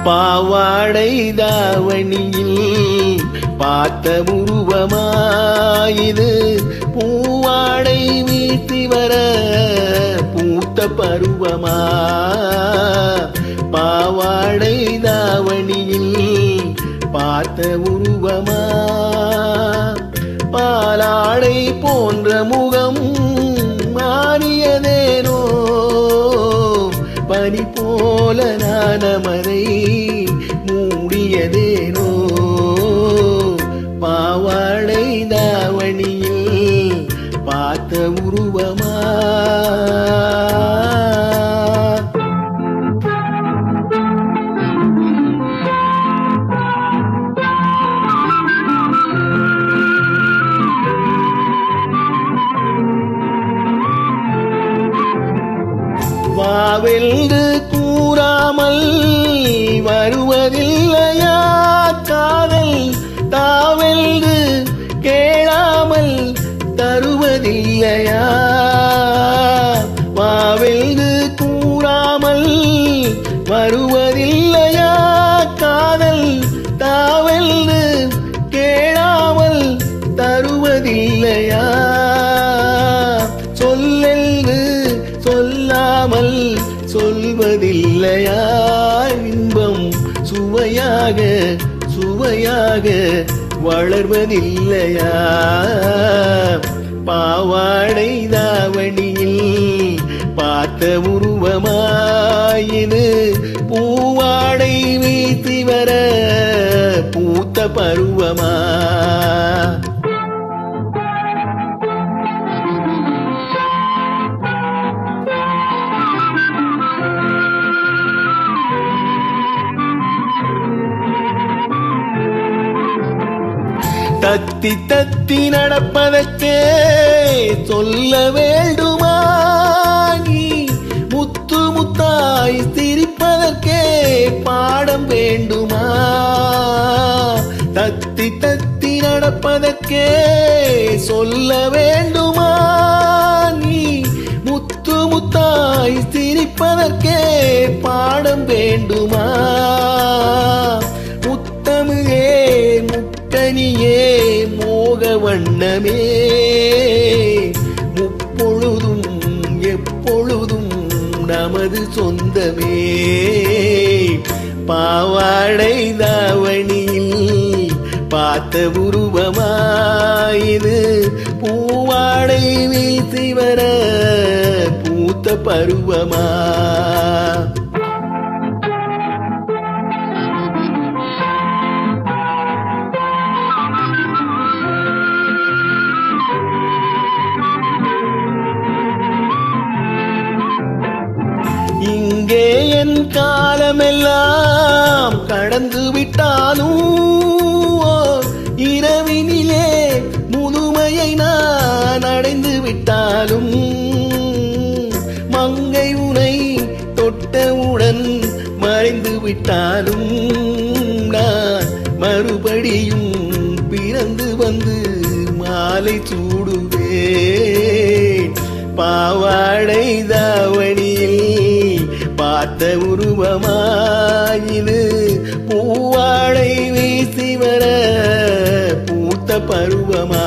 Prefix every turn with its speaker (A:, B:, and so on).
A: பாவாடை தாவணியில் பார்த்த உருவமாயிது பூவாடை வீசி வர பூத்த பருவமா பாவாடை தாவணியில் பார்த்த உருவமா பாலாடை போன்ற முகம் மாறியதேனோ பனி போல நானமரை மூடியதேனோ பாவாடை தாவணியில் பார்த்த உருவமா வாவென்று கூறாமல் வருவதில்லையா காதல் தாவென்று கேளாமல் தருவதில்லையா வாவென்று கூறாமல் வருவதில்லையா காதல் தாவென்று கேளாமல் தருவதில்லையா சொல்லென்று சொல்லாமல் சொல்வதில்லையா இன்பம் சுவையாக சுவையாக வளர்வதில்லையா பாவாடை தாவணியில் பார்த்த உருவமாயிது பூவாடை வீசி வர பூத்த பருவமா தத்தி தத்தி நடப்பதற்கே சொல்ல வேண்டுமா நீ முத்து முத்தாய் சிரிப்பதற்கே பாடம் வேண்டுமா தத்தி தத்தி நடப்பதற்கே சொல்ல வேண்டுமா நீ முத்து முத்தாய் சிரிப்பதற்கே பாடம் வேண்டுமா முத்தமிழே முக்கனியே மோக வண்ணமே முப்பொழுதும் எப்பொழுதும் நமது சொந்தமே பாவாடை தாவணியில் பார்த்த உருவமாயிது பூவாடை வீசி வர பூத்த பருவமா இங்கே என் காலமெல்லாம் கடந்து விட்டாலும் இரவினிலே முதுமையை நான் அடைந்து விட்டாலும் மங்கை உனை தொட்டவுடன் மறைந்து விட்டாலும் நான் மறுபடியும் பிறந்து வந்து மாலை சூடுவேன் பாவாடை தாவணியில் பார்த்த உருவமாயிது பூவாடை வீசி வர பூத்த பருவமா